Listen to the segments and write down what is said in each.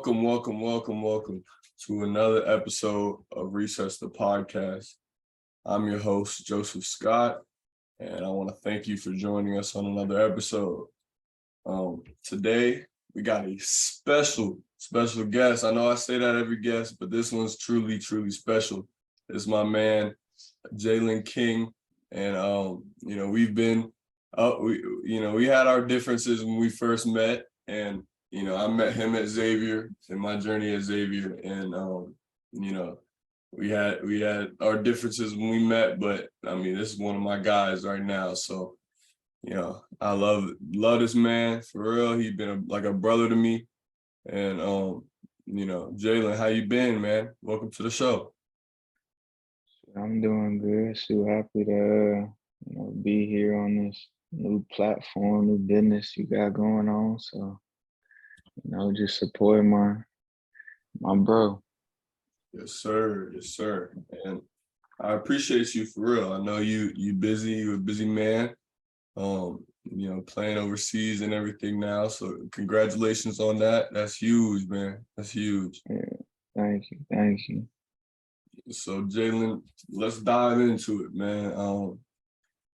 Welcome to another episode of Research the Podcast. I'm your host, Joseph Scott, and I want to thank you for joining us on another episode. Today, we got a special guest. I know I say that every guest, but this one's truly special. It's my man, Jalen King, and we've been, we had our differences when we first met, and I met him at Xavier in my journey at Xavier, and we had our differences when we met, but I mean, this is one of my guys right now. So, I love this man for real. He's been like a brother to me, and Jalen, how you been, man? Welcome to the show. I'm doing good. So happy to be here on this new platform, new business you got going on. So just support my bro. Yes, sir. And I appreciate you for real. I know you busy. You're a busy man. Playing overseas and everything now. So congratulations on that. That's huge, man. That's huge. Yeah, thank you. So Jalen, let's dive into it, man.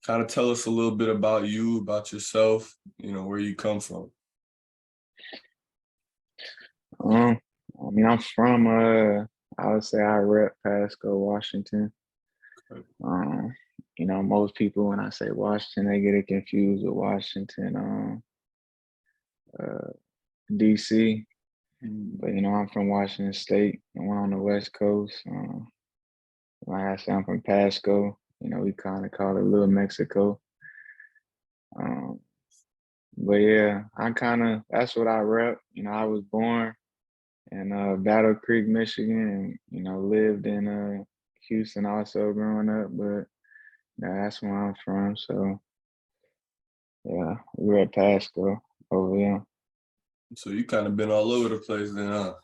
Kind of tell us a little bit about you, about yourself, where you come from. I'm from I would say I rep Pasco, Washington. Okay. Most people when I say Washington, they get it confused with Washington, DC. But I'm from Washington State, and we're on the West Coast. Like I said, I'm from Pasco. We kind of call it Little Mexico. But yeah, that's what I rep. I was born in Battle Creek, Michigan, and lived in Houston also growing up. But that's where I'm from. So yeah, we're at Pasco over here. So you kind of been all over the place then, huh?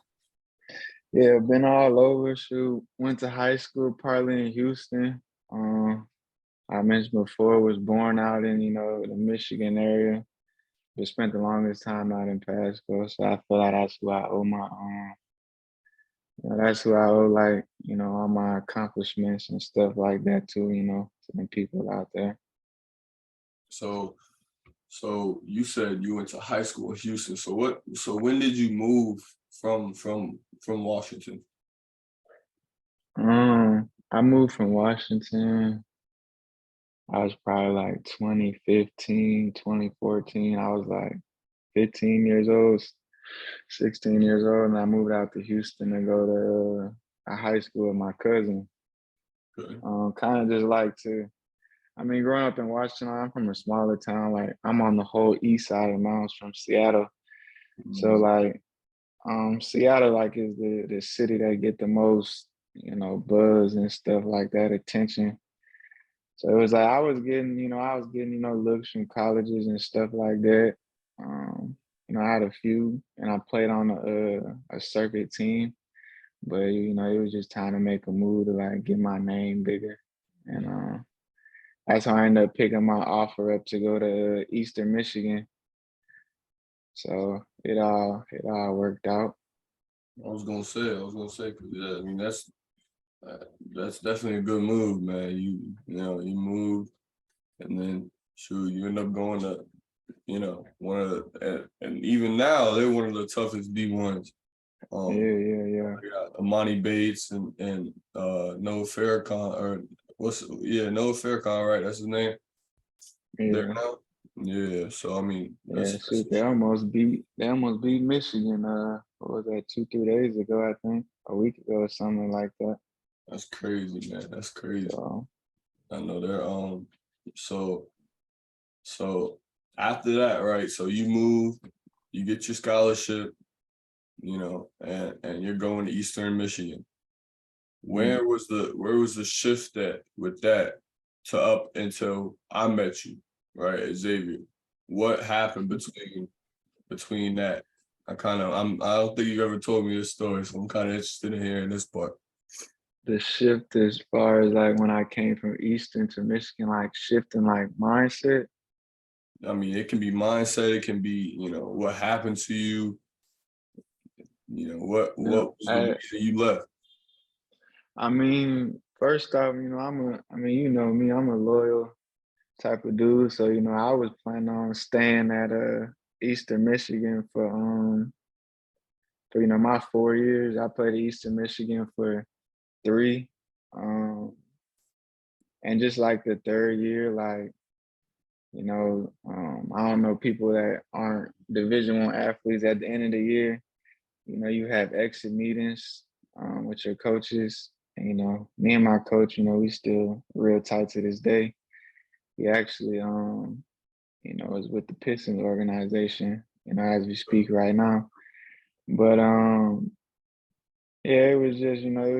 Yeah, been all over. Shoot, went to high school partly in Houston. I mentioned before, was born out in the Michigan area, but spent the longest time out in Pasco. So I feel like that's who I owe that's who I owe all my accomplishments and stuff like that too. To the people out there. So you said you went to high school in Houston. So when did you move from Washington? I moved from Washington. I was probably like 2015, 2014. I was like 15 years old, 16 years old, and I moved out to Houston to go to a high school with my cousin. Okay. Kind of just growing up in Washington, I'm from a smaller town. Like I'm on the whole east side of the mountains from Seattle. Mm-hmm. So Seattle is the city that get the most, buzz and stuff like that, attention. So it was like I was getting looks from colleges and stuff like that. I had a few, and I played on a circuit team, but it was just time to make a move to get my name bigger, and that's how I ended up picking my offer up to go to Eastern Michigan. So it all worked out. I was gonna say, because yeah, I mean that's definitely a good move, man. You moved, and then shoot, you end up going to one of the, and even now they're one of the toughest D1s. Yeah. Amani Bates and Noah Farrakhan, Noah Farrakhan, right? That's his name. Yeah. There now. Yeah. So I mean, they almost beat Michigan. What was that, 2-3 days ago? I think a week ago or something like that. That's crazy, man. That's crazy. So, I know they're so after that, right? So you move, you get your scholarship, and you're going to Eastern Michigan. Where was the shift with that to up until I met you, right, at Xavier? What happened between that? I don't think you ever told me this story, so I'm kind of interested in hearing this part. The shift as far as when I came from Eastern to Michigan, shifting mindset. I mean, it can be mindset, it can be, what happened to you. What Yeah. was the reason you left? I mean, first off, you know me, I'm a loyal type of dude. So, I was planning on staying at Eastern Michigan for my 4 years. I played at Eastern Michigan for three. Um and just like the third year, like, I don't know people that aren't Division 1 athletes at the end of the year. You have exit meetings with your coaches. And, me and my coach, we still real tight to this day. He actually, is with the Pistons organization, as we speak right now. But yeah, it was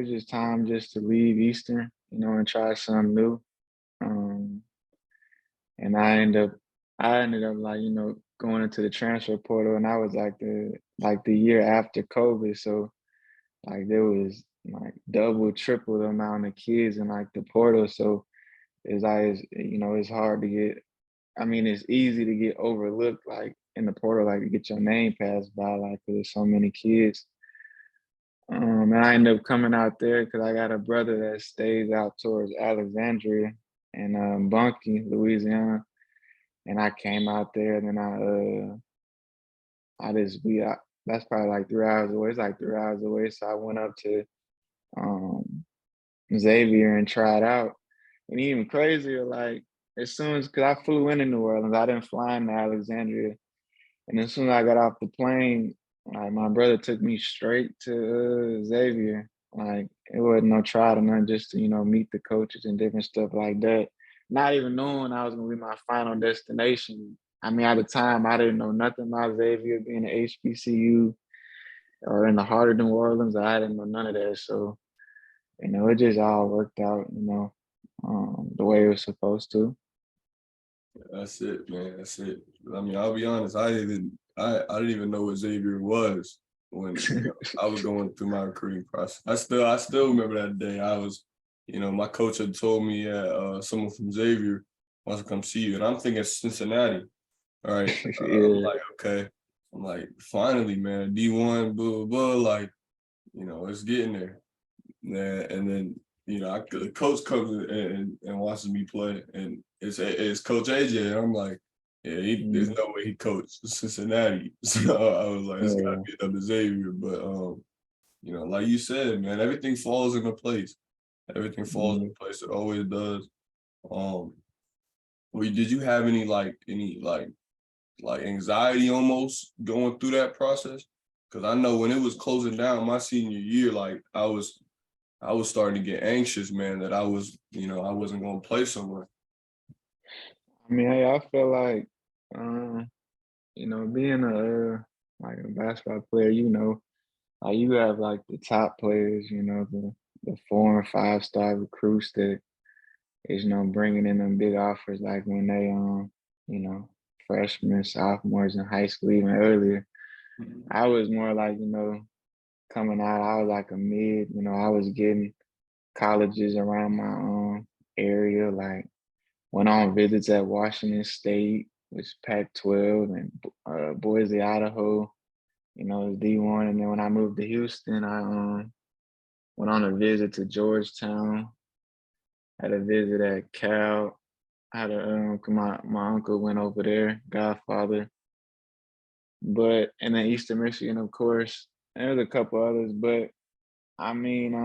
just time just to leave Eastern, and try something new. Um, and I ended up like, going into the transfer portal, and I was like the year after COVID. So like there was like double, triple the amount of kids in like the portal. So it's hard to get. I mean, it's easy to get overlooked, like in the portal, like to get your name passed by, like 'cause there's so many kids. And I ended up coming out there because I got a brother that stays out towards Alexandria and Bunkie, Louisiana. And I came out there, and then I just we that's probably like 3 hours away. It's like 3 hours away. So I went up to um Xavier and tried out. And even crazier, like as soon as because I flew into New Orleans, I didn't fly into Alexandria. And as soon as I got off the plane, like my brother took me straight to Xavier. Like it wasn't no try to nothing, just to meet the coaches and different stuff like that. Not even knowing I was gonna be my final destination. I mean, at the time, I didn't know nothing about Xavier being an HBCU or in the heart of New Orleans. I didn't know none of that. So it just all worked out, the way it was supposed to. That's it, man. That's it. I mean, I'll be honest. I didn't even know what Xavier was when I was going through my recruiting process. I still remember that day. My coach had told me someone from Xavier wants to come see you, and I'm thinking Cincinnati. All right. I'm Yeah. like, okay. I'm like, finally, man, D1, blah, blah, blah. Like, it's getting there. Yeah, and then the coach comes and watches me play, and it's Coach AJ, and I'm like, yeah, there's Mhm. no way he coached Cincinnati. So I was like, it's got to Yeah. be another Xavier. But like you said, man, everything falls into place. Everything falls into Mhm. place. It always does. Um, did you have any anxiety almost going through that process? Because I know when it was closing down my senior year, like I was starting to get anxious, man, that I wasn't going to play somewhere. I mean, I feel like, um, being like a basketball player, like you have like the top players, the 4 and 5 star recruits that is, bringing in them big offers, like when they, you know, freshmen, sophomores in high school, even earlier. Mhm. I was more like, coming out, I was like a mid, I was getting colleges around my area, like went on visits at Washington State, which is Pac-12, and Boise, Idaho, it's D1. And then when I moved to Houston, I went on a visit to Georgetown, had a visit at Cal, had a 'cause my uncle went over there, Godfather. But and then Eastern Michigan, of course. And there's a couple others, but I mean,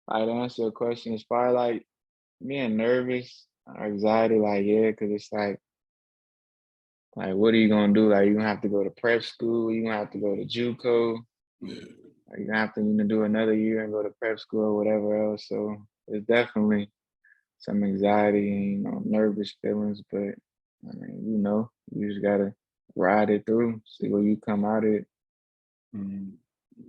I'd answer your question. It's probably like being nervous or anxiety, like yeah, because it's like, what are you gonna do? Like, you gonna have to go to prep school. You gonna have to go to JUCO. Yeah. Or you gonna have to do another year and go to prep school or whatever else. So it's definitely some anxiety and nervous feelings. But I mean, you just gotta ride it through. See where you come out it. Mhm.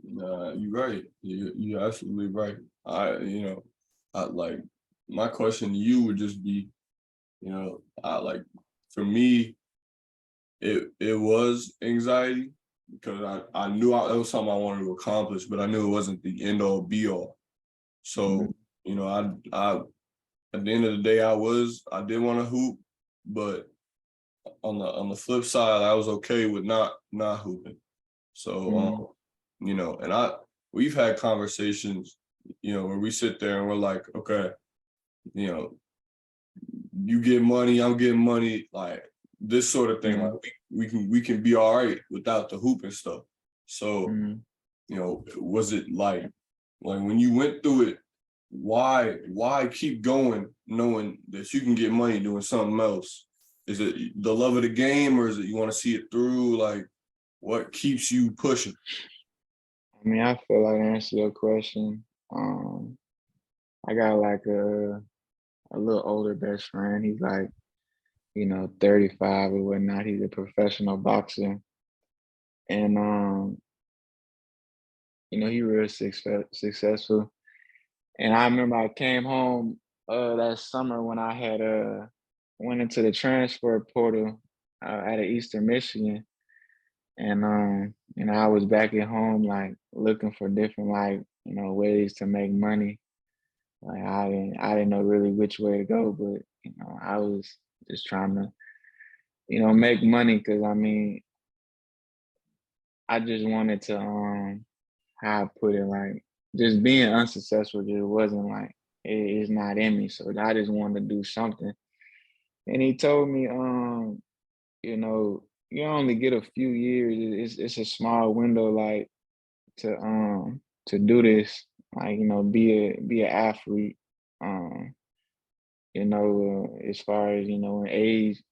Nah, you're right. You're absolutely right. I like my question to you would just be, I like for me, it was anxiety because I knew it was something I wanted to accomplish, but I knew it wasn't the end all be all. Mhm. So, I at the end of the day, I did want to hoop, but on the flip side, I was okay with not hooping. So, and we've had conversations, where we sit there and we're like, okay, you know, you get money, I'm getting money, like this sort of thing. Like mm, we can be all right without the hoop and stuff. So, mm. was it like when you went through it, why keep going knowing that you can get money doing something else? Is it the love of the game, or is it you want to see it through? Like, what keeps you pushing? I mean, I feel like to answer your question. I got like a little older best friend. He's like, 35 or whatnot. He's a professional boxer. And he real successful. And I remember I came home that summer when I had went into the transfer portal out of Eastern Michigan. And I was back at home like looking for different like, ways to make money. Like I didn't know really which way to go, but I was just trying to, make money because I mean, I just wanted to how I put it, like just being unsuccessful just wasn't like it's not in me. So I just wanted to do something. And he told me, you only get a few years. It's a small window, like to do this, like be an athlete. Um, as far as when age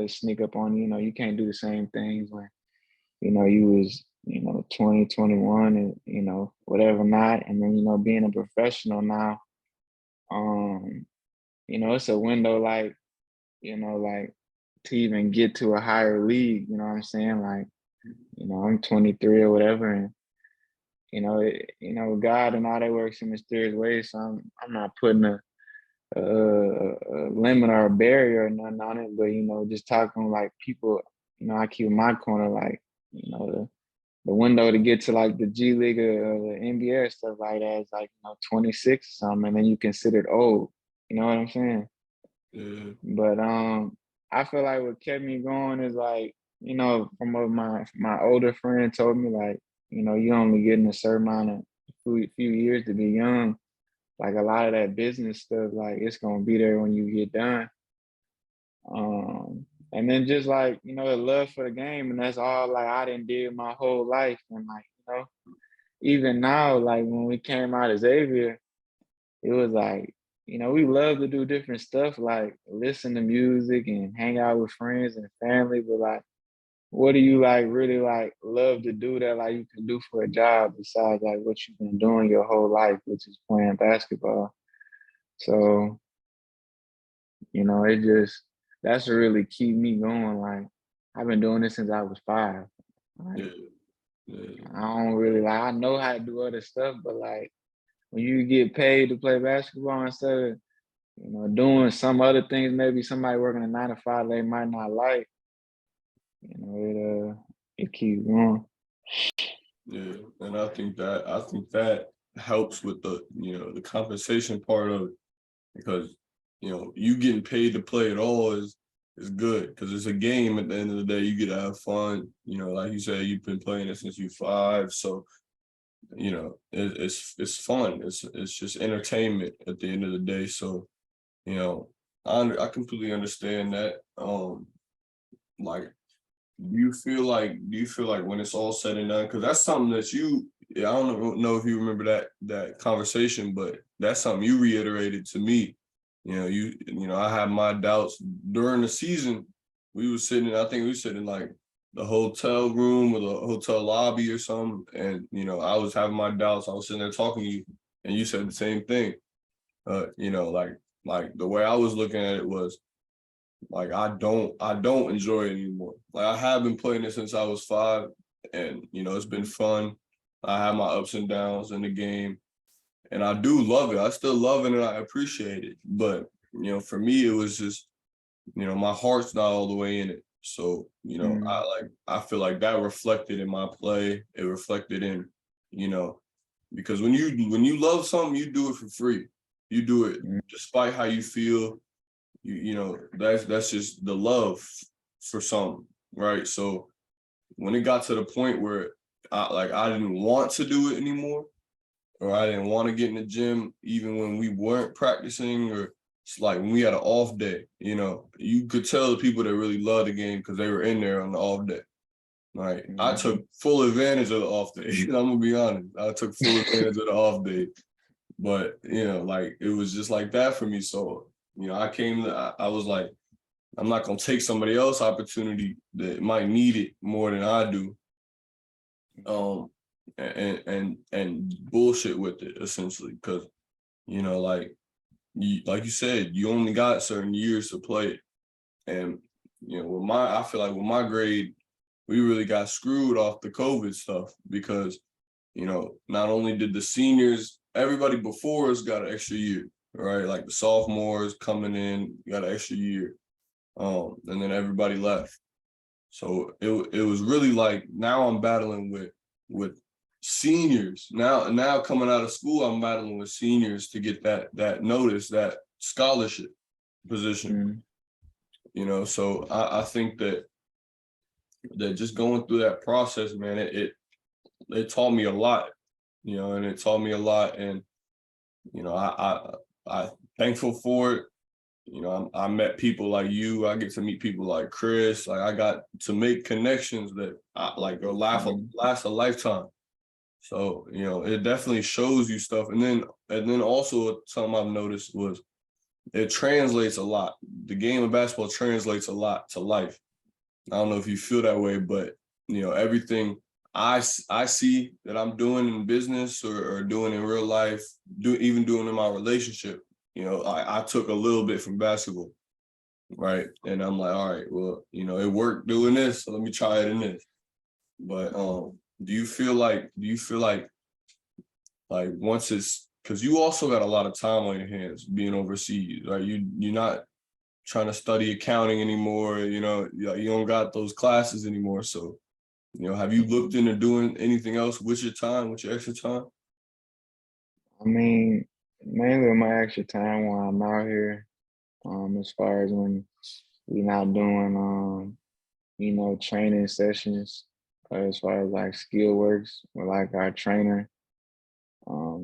sneak up on you, you can't do the same things when you was 20, 21, and whatever not. And then being a professional now, um it's a window like like to even get to a higher league. You know what I'm saying? Like I'm 23 or whatever, and God and all that works in mysterious ways. So I'm not putting a limit or a barrier or nothing on it, but just talking like people, I keep in my corner like the window to get to like the G League or the NBA or stuff like that is like 26 or something, and then you considered old. You know what I'm saying? Yeah, But I feel like what kept me going is like from what my older friend told me, like you only getting a certain amount of few years to be young. Like a lot of that business stuff, like it's gonna be there when you get done. And then just like the love for the game, and that's all like I didn't did my whole life, and like even now, like when we came out of Xavier, it was like we love to do different stuff, like listen to music and hang out with friends and family, but like what do you like really like love to do that like you can do for a job besides like what you've been doing your whole life, which is playing basketball? So it just that's what really keep me going. Like I've been doing this since I was 5. yeah, Like yeah, I don't really like I know how to do other stuff, but like when you get paid to play basketball instead of doing some other things, maybe somebody working a 9 to 5 they might not like, it keeps going. yeah. And I think that helps with the compensation part of it, because you getting paid to play it all is good, because it's a game. At the end of the day, you get to have fun. Like you said, you've been playing it since you 5, so it's fun. It's just entertainment at the end of the day. So you know, I completely understand that. Like, do you feel like when it's all said and done, because that's something that yeah, I don't know if you remember that conversation, but that's something you reiterated to me. I had my doubts during the season. I think we were sitting in like the hotel room or the hotel lobby or something, and I was having my doubts. I was sitting there talking to you, and you said the same thing. Like the way I was looking at it was like I don't enjoy it anymore. Like I have been playing it since I was 5, and it's been fun. I have my ups and downs in the game, and I do love it. I still love it and I appreciate it. But for me, it was just my heart's not all the way in it. So Mm, I feel like that reflected in my play. It reflected in you know because when you love something, you do it for free. You do it mm, despite how you feel. That's just the love for something, right? So when it got to the point where I didn't want to do it anymore, or I didn't want to get in the gym, even when we weren't practicing, or it's like when we had an off day, you could tell the people that really love the game because they were in there on the off day. Right. I took full advantage of the off day. I'm gonna be honest. I took full advantage of the off day. But like it was just like that for me. So, I was like, I'm not gonna take somebody else's opportunity that might need it more than I do. And bullshit with it essentially. Cause, like you said, you only got certain years to play it. And I feel like with my grade, we really got screwed off the COVID stuff because, not only did the seniors, everybody before us got an extra year, right? Like the sophomores coming in got an extra year, and then everybody left. So it was really like now I'm battling with seniors. Now coming out of school, I'm battling with seniors to get that notice, that scholarship position. So I think that just going through that process, man, it taught me a lot, and it taught me a lot, and I thankful for it. I met people like you. I get to meet people like Chris. Like I got to make connections that last a lifetime. So it definitely shows you stuff, and then also something I've noticed was it translates a lot. The game of basketball translates a lot to life. I don't know if you feel that way, but everything I see that I'm doing in business or doing in real life, even doing in my relationship, I took a little bit from basketball, right? And I'm like, all right, well, it worked doing this, so let me try it in this. But do you feel like once it's, because you also got a lot of time on your hands being overseas, right? You're not trying to study accounting anymore, you don't got those classes anymore. So, have you looked into doing anything else with your time, with your extra time? I mean, mainly with my extra time while I'm out here, as far as when we're not doing, training sessions, as far as like skill works with like our trainer, or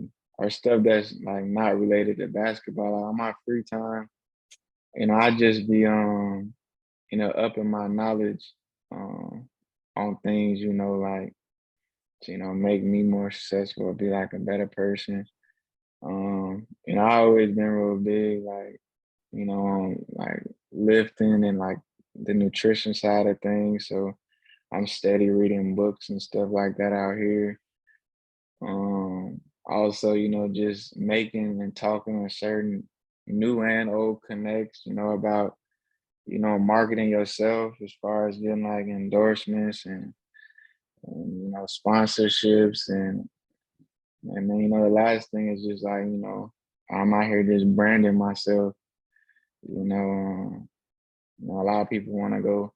stuff that's like not related to basketball. Like, on my free time, I just be, upping my knowledge, on things, like, to, make me more successful or be like a better person. I always been real big, like, on like lifting and like the nutrition side of things. So I'm steady reading books and stuff like that out here. Also, just making and talking with certain new and old connects, about, marketing yourself as far as getting like endorsements and sponsorships and then, the last thing is just like, I'm out here just branding myself. You know, a lot of people want to go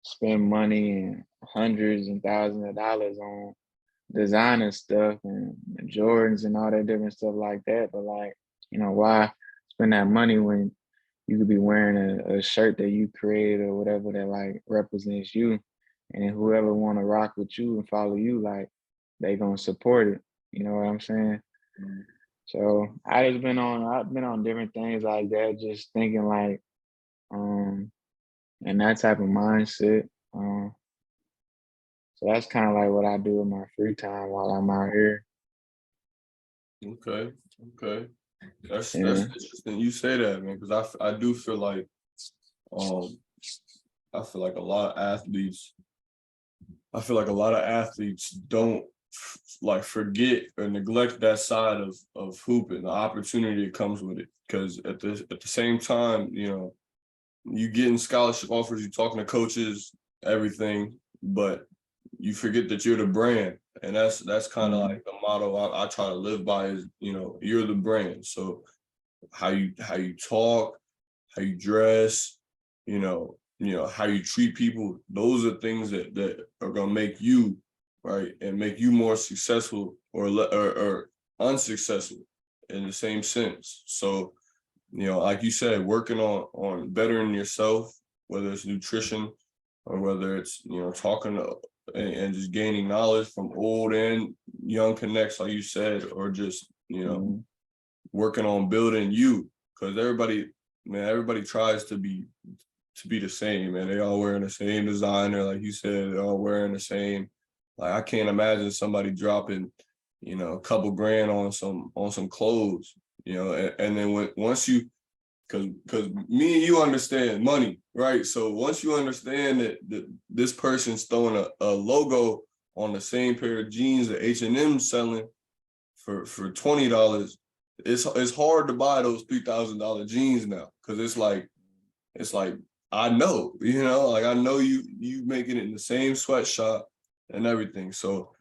spend money and hundreds and thousands of dollars on designer stuff and Jordans and all that different stuff like that. But like, why spend that money when you could be wearing a shirt that you created or whatever that like represents you, and whoever want to rock with you and follow you, like they gonna support it. You know what I'm saying? So I've been on different things like that, just thinking like, um, and that type of mindset. So that's kind of like what I do in my free time while I'm out here. Okay, okay. That's Yeah. interesting you say that, man, because I do feel like um a lot of athletes don't like forget or neglect that side of hooping, the opportunity that comes with it. Because at the same time, you getting scholarship offers, you talking to coaches, everything, but you forget that you're the brand. And that's kind of Mhm. like the motto I try to live by is, you're the brand. So how you talk, how you dress, how you treat people, those are things that are gonna make you right and make you more successful or unsuccessful in the same sense. So, like you said, working on bettering yourself, whether it's nutrition or whether it's, talking to and just gaining knowledge from old and young connects, like you said, or just, working on building you. Because everybody tries to be the same, man. They all wearing the same designer, like you said, they're all wearing the same. Like I can't imagine somebody dropping, a couple grand on some clothes, and then once you, because me and you understand money, right? So once you understand that this person's throwing a logo on the same pair of jeans that H&M selling for $20, it's hard to buy those $3,000 jeans now, because it's like I know, like I know you making it in the same sweatshop and everything. So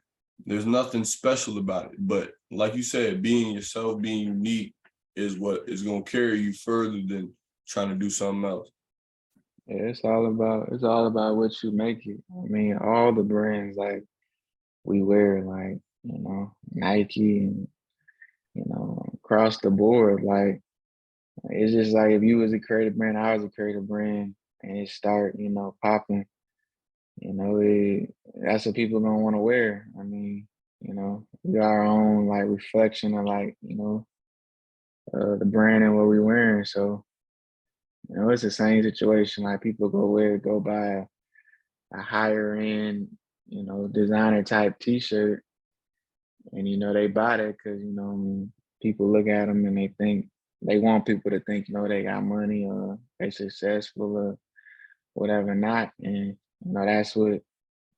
there's nothing special about it. But like you said, being yourself, being unique is what is gonna carry you further than trying to do something else. Yeah, it's all about what you make it. I mean, all the brands like we wear, like, Nike and, across the board, like it's just like if you was a creative brand, I was a creative brand, and it start, popping, that's what people gonna want to wear. I mean, we got our own like reflection of like, the brand and what we wearing. So, it's the same situation. Like people go buy a higher end, designer type T-shirt, and they buy that because I mean, people look at them and they want people to think they got money or they successful or whatever not, and that's what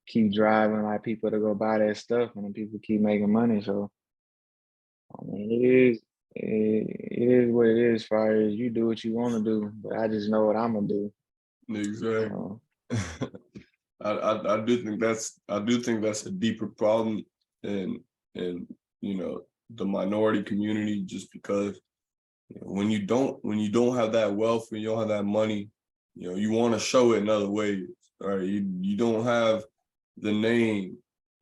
keep driving like people to go buy that stuff, and then people keep making money. So I mean, it is what it is. As far as you do what you want to do, but I just know what I'm gonna do. Exactly. So I do think that's a deeper problem in in the minority community, just because when you don't have that wealth and you don't have that money, you want to show it in other ways, right? You don't have the name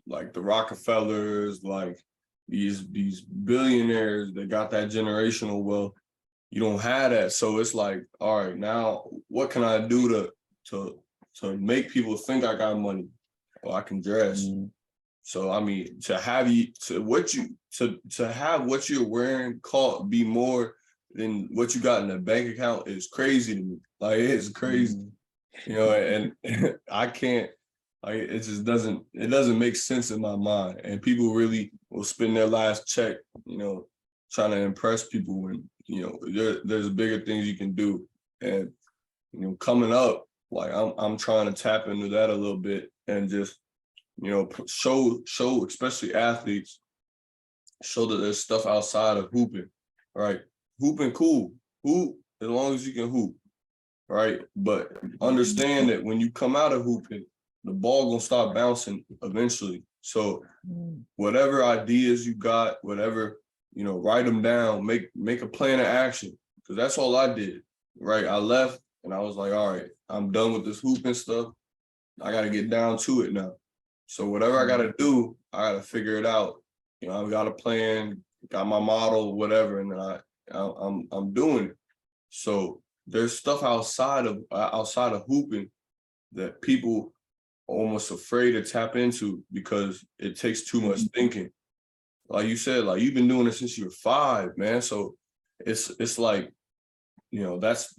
like the Rockefellers, like these billionaires that got that generational wealth. You don't have that, so it's like, all right, now what can I do to make people think I got money? Well, I can dress. mm, So I mean, to have what you're wearing be more than what you got in the bank account is crazy to me. Like it's crazy, mm, and I can't. Like it doesn't make sense in my mind. And people really will spend their last check, trying to impress people when there's bigger things you can do. And coming up, like I'm trying to tap into that a little bit and just show especially athletes, show that there's stuff outside of hooping, right? Hooping cool, hoop as long as you can hoop, right? But understand that when you come out of hooping, the ball gonna start bouncing eventually. So mm, whatever ideas you got, whatever, write them down, make a plan of action, because that's all I did, right? I left and I was like, all right, I'm done with this hooping stuff. I got to get down to it now. So whatever I got mm. to do, I got to figure it out. I've got a plan, got my model, whatever, and then I'm doing it. So there's stuff outside of hooping that people are almost afraid to tap into because it takes too much thinking. Like you said, like you've been doing it since you were 5, man. So it's like, that's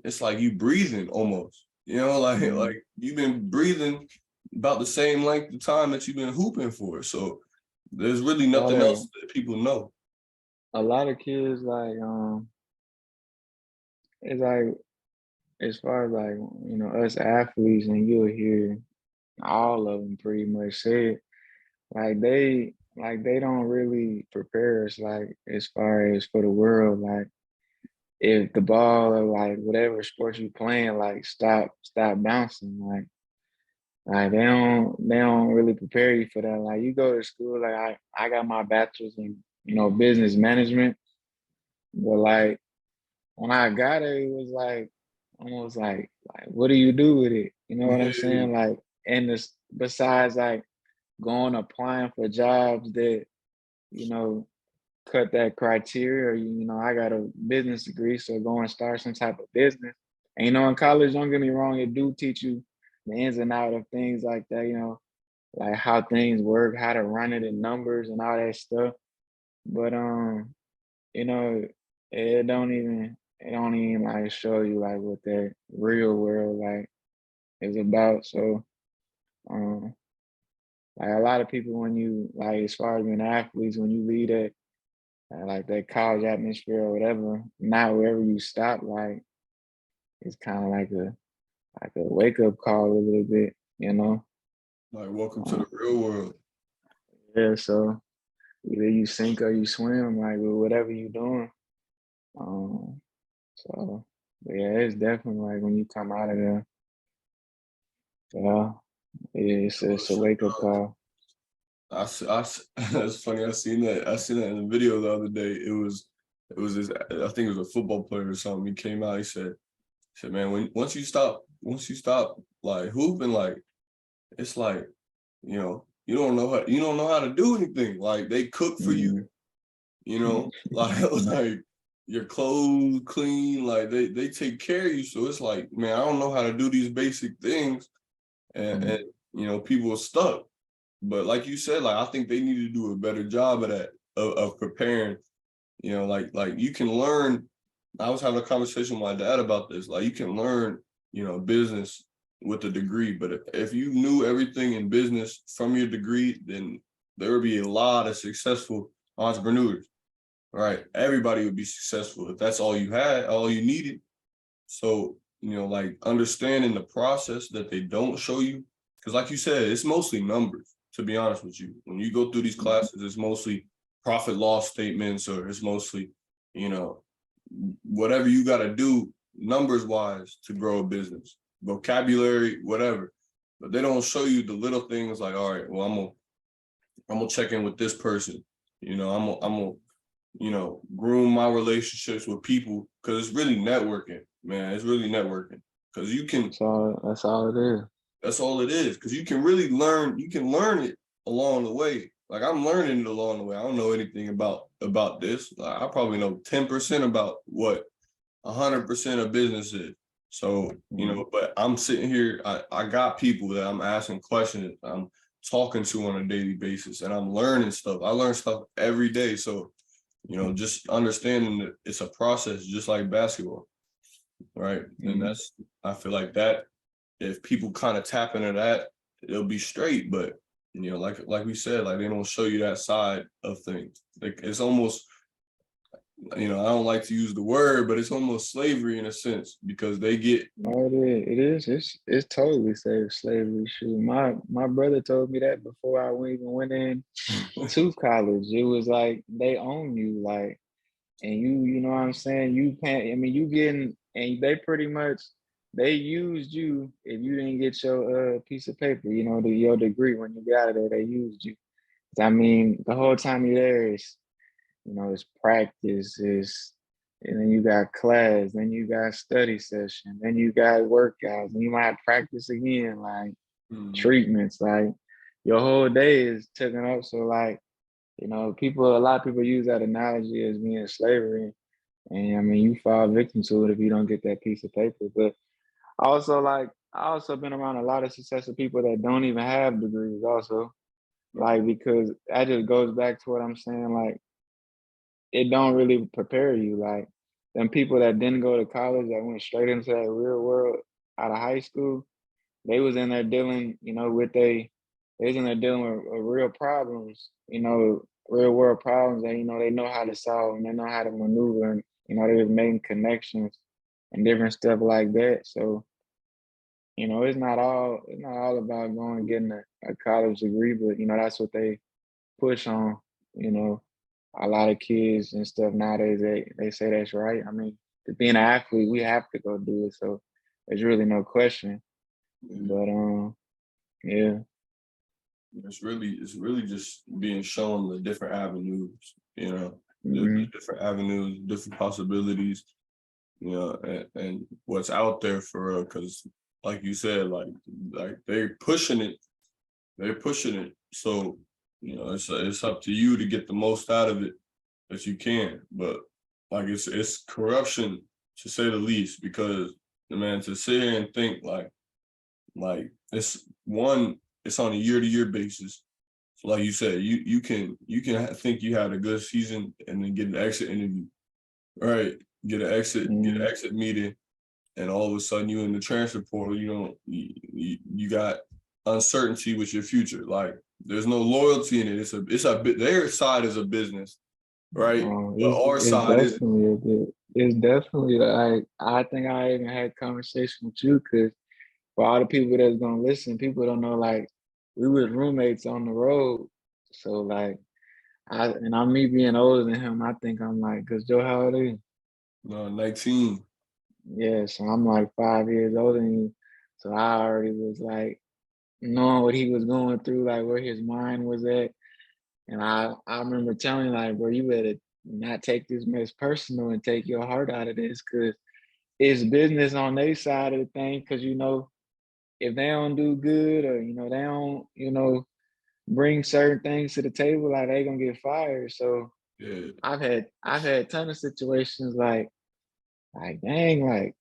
it's like you breathing almost. Mm. Like you've been breathing about the same length of time that you've been hooping for. So there's really A lot nothing of else that people know. a lot of kids like it's like as far as like us athletes, and you'll hear all of them pretty much say it, like they don't really prepare us like as far as for the world. Like if the ball or like whatever sport you playing, like stop bouncing. Like they don't really prepare you for that. Like you go to school, like I got my bachelor's in business management, but like when I got it, it was like almost like what do you do with it? You know what I'm Yeah, saying? Like, and this besides like going applying for jobs that you know cut that criteria. Or, I got a business degree, so go and start some type of business. And in college, don't get me wrong, it do teach you the ins and out of things like that. like how things work, how to run it in numbers and all that stuff. But you know, it don't even like show you like what that real world like is about. So um like a lot of people when you like as far as being athletes, when you leave that like that college atmosphere or whatever, not wherever you stop, like it's kind of like a wake up call a little bit, you know. Like, welcome to Um, the real world. yeah, so either you sink or you swim, like with whatever you're doing. Um, so but yeah, it's definitely like when you come out of there, yeah, it's a wake up call. That's funny. I seen that in the video the other day. it was this, I think it was a football player or something. He came out, he said, man, once you stop like hooping, like, it's like, you don't know how to do anything. Like, they cook for you, Mhm. like your clothes clean, like they take care of you. So it's like, man, I don't know how to do these basic things, and people are stuck. But like you said, like, I think they need to do a better job of that, of preparing. Like you can learn. I was having a conversation with my dad about this. Like, you can learn, business with a degree, but if you knew everything in business from your degree, then there would be a lot of successful entrepreneurs. Right? Everybody would be successful if that's all you had, all you needed. So, like, understanding the process that they don't show you, because like you said, it's mostly numbers, to be honest with you. When you go through these classes, it's mostly profit loss statements, or it's mostly, you know, whatever you got to do numbers wise to grow a business, vocabulary, whatever. But they don't show you the little things like, all right, well, I'm gonna check in with this person. I'm gonna groom my relationships with people, because it's really networking, man. It's really networking, because you can. That's all it is. That's all it is, because you can really learn. You can learn it along the way. Like, I'm learning it along the way. I don't know anything about this. Like, I probably know 10% about what 100% of business is. So, Mhm. but I'm sitting here. I got people that I'm asking questions. I'm talking to on a daily basis, and I'm learning stuff. I learn stuff every day. So, just understanding that it's a process, just like basketball, right? And Mhm. that's, I feel like that, if people kind of tap into that, it'll be straight. But like we said, like, they don't show you that side of things. Like, it's almost, I don't like to use the word, but it's almost slavery in a sense, because they get. Oh, it is. It is. It's totally slavery. Shoot, my brother told me that before I even went in to college. It was like they own you, like, and you know what I'm saying. You can't. I mean, you getting, and they pretty much they used you if you didn't get your piece of paper. You know, your degree when you got out of there. They used you. I mean, the whole time you're there is, it's practice, and then you got class, then you got study session, then you got workouts, and you might practice again, like Mhm. treatments, like your whole day is taken up. So like, a lot of people use that analogy as being slavery. And I mean, you fall victim to it if you don't get that piece of paper. But I also been around a lot of successful people that don't even have degrees also. Like, because that just goes back to what I'm saying. Like, it don't really prepare you. Like, them people that didn't go to college that went straight into that real world out of high school, they was in there dealing, they was in there dealing with real problems, real world problems that they know how to solve and they know how to maneuver, and they was making connections and different stuff like that. So, it's not all about going and getting a college degree, but that's what they push on, you know, a lot of kids and stuff nowadays, they say that's right. I mean, to being an athlete, we have to go do it. So there's really no question. Yeah. But yeah. It's really just being shown the different avenues, the Hmm. different avenues, different possibilities, and what's out there for real. Because, like you said, like they're pushing it. So, it's up to you to get the most out of it that you can. But, like, it's corruption, to say the least, because the man, to sit here and think like it's one. it's on a year-to-year basis. So like you said, you can think you had a good season and then get an exit interview, right? Get an exit meeting, and all of a sudden you in the transfer portal. You got uncertainty with your future. Like there's no loyalty in it. Their side is a business, right? But our It's side is definitely a bit. It's definitely like I think I even had a conversation with you because for all the people that's gonna listen, people don't know like we was roommates on the road. So like I'm me being older than him, I think I'm like, cause Joe, how old are you? 19. Yeah, so I'm like 5 years older than you. So I already was like knowing what he was going through, like where his mind was at. And I remember telling him, like, bro, you better not take this mess personal and take your heart out of this because it's business on their side of the thing. Cause if they don't do good or they don't, bring certain things to the table, like they gonna get fired. So Yeah, I've had a ton of situations like dang, like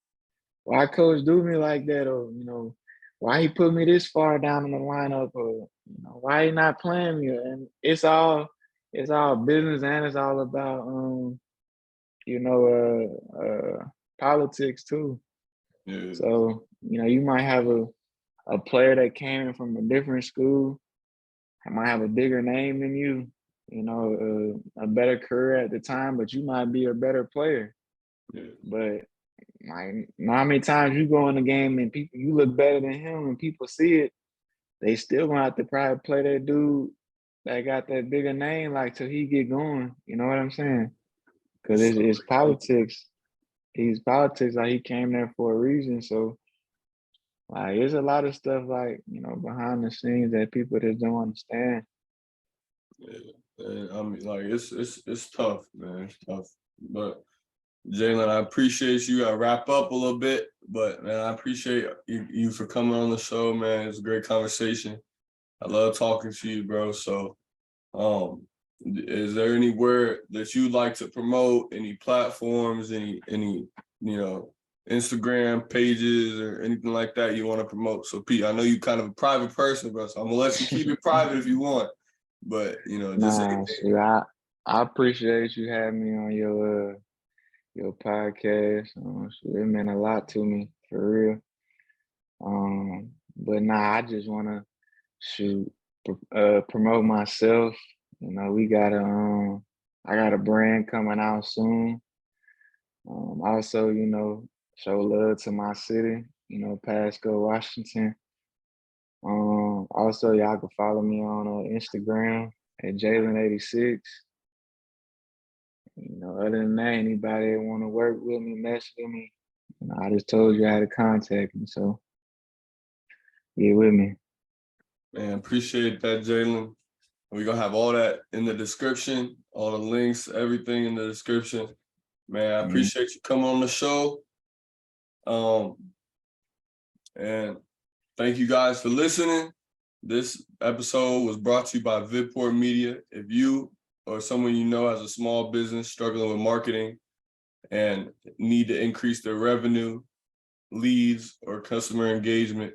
why coach do me like that, or why he put me this far down in the lineup, or why he not playing me, and it's all business and it's all about you know politics too. yeah, So you might have a player that came in from a different school, might have a bigger name than you, a better career at the time, but you might be a better player. yeah. But like, how many times you go in the game and people you look better than him and people see it, they still gonna have to probably play that dude that got that bigger name like till he get going. You know what I'm saying? Because So, it's politics. He's politics. Like he came there for a reason. So like, there's a lot of stuff like behind the scenes that people just don't understand. yeah. And I mean, like it's tough, man. It's tough. But Jalen, I appreciate you. I wrap up a little bit, but man, I appreciate you for coming on the show, man. It's a great conversation. I love talking to you, bro. So, is there anywhere that you'd like to promote? Any platforms? Any Instagram pages or anything like that you want to promote? So, Pete, I know you kind of a private person, bro. So I'm gonna let you keep it private if you want. But just Nah, anything. shoot, I appreciate you having me on your podcast. Shoot, it meant a lot to me for real. But nah, I just wanna shoot promote myself. We got I got a brand coming out soon. Also, show love to my city, Pasco, Washington. Also, y'all can follow me on Instagram at Jalen86. Other than that, anybody that want to work with me, mess with me, I just told you how to contact me. So get with me. Man, appreciate that, Jalen. We're gonna have all that in the description, all the links, everything in the description. Man, I Mhm. appreciate you coming on the show. Um, and thank you guys for listening. This episode was brought to you by VidPort Media. If you or someone you know has a small business struggling with marketing and need to increase their revenue, leads, or customer engagement,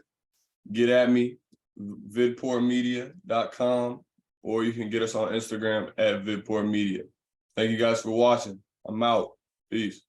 get at me, vidportmedia.com, or you can get us on Instagram at VidPort Media. Thank you guys for watching. I'm out. Peace.